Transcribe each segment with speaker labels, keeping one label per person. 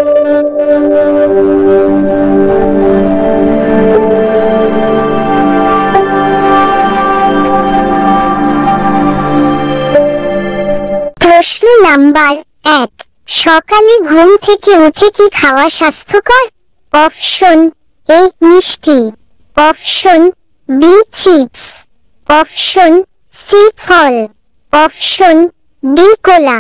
Speaker 1: প্রশ্ন নাম্বার 1, সকালে ঘুম থেকে উঠে কি খাওয়া স্বাস্থ্যকর? অপশন এ মিষ্টি, option B chips, option C ফল, অপশন ডি কোলা।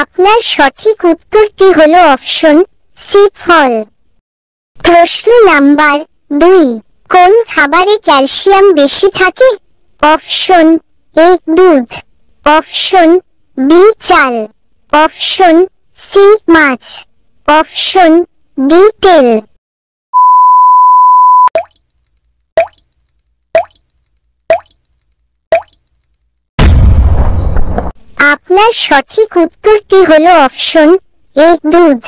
Speaker 1: আপনার সঠিক উত্তরটি হলো অপশন সি ফল। প্রশ্ন নাম্বার 2, কোন খাবারে ক্যালসিয়াম বেশি থাকে? অপশন এ দুধ, অপশন বি চাল, অপশন সি মাছ, অপশন ডি তেল। আপনার সঠিক উত্তরটি হলো অপশন এ দুধ।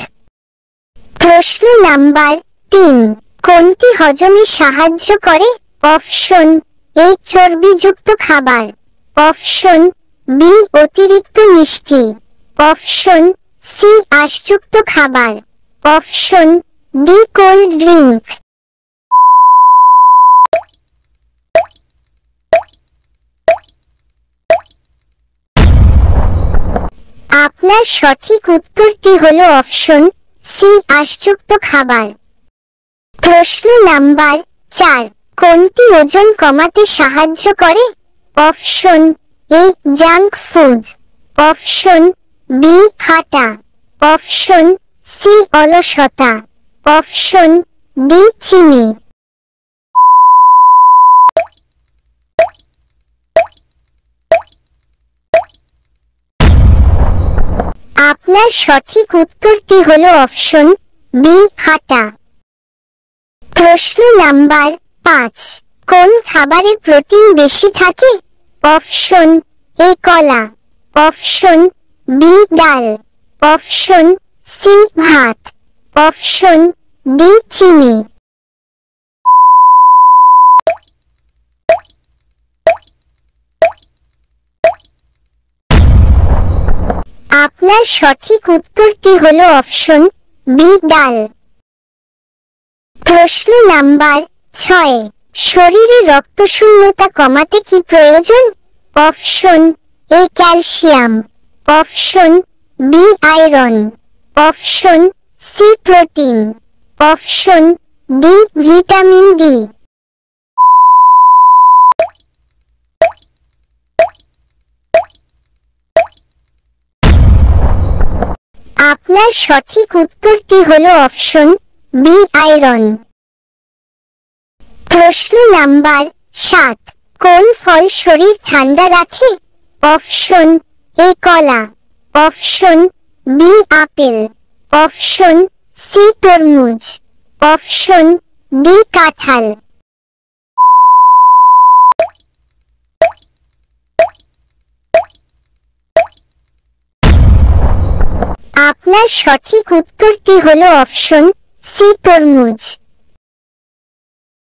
Speaker 1: প্রশ্ন নাম্বার 3, কোনটি হজমে সাহায্য করে? অপশন এ চর্বিযুক্ত খাবার, অপশন বি অতিরিক্ত মিষ্টি, অপশন সি আঁশযুক্ত খাবার, অপশন ডি কোল্ড ড্রিঙ্ক। আপনার সঠিক উত্তরটি হলো অপশন সি আঁশযুক্ত খাবার। প্রশ্ন নাম্বার 4, কোনটি ওজন কমাতে সাহায্য করে? Option A junk food, option B হাঁটা, অপশন সি অলসতা, অপশন ডি চিনি। আপনার সঠিক উত্তরটি হলো অপশন বি হাঁটা। প্রশ্ন নাম্বার 5, কোন খাবারে প্রোটিন বেশি থাকে? অপশন এ কলা, অপশন বি ডাল, অপশন সি ভাত, অপশন ডি চিনি। আপনার সঠিক উত্তরটি হলো অপশন বি ডাল। প্রশ্ন নাম্বার 6, শরীরে রক্তশূন্যতা কমাতে কি প্রয়োজন? Option A calcium, option B iron, option C protein, option D vitamin D. আপনার সঠিক উত্তরটি হলো অপশন বি আয়রন। প্রশ্ন নাম্বার 7, কোন ফল শরীর ঠান্ডা রাখে? অপশন এ কলা, option B apple, option C তরমুজ, অপশন ডি কাঁঠাল। আপনার সঠিক উত্তরটি হলো অপশন সি তরমুজ।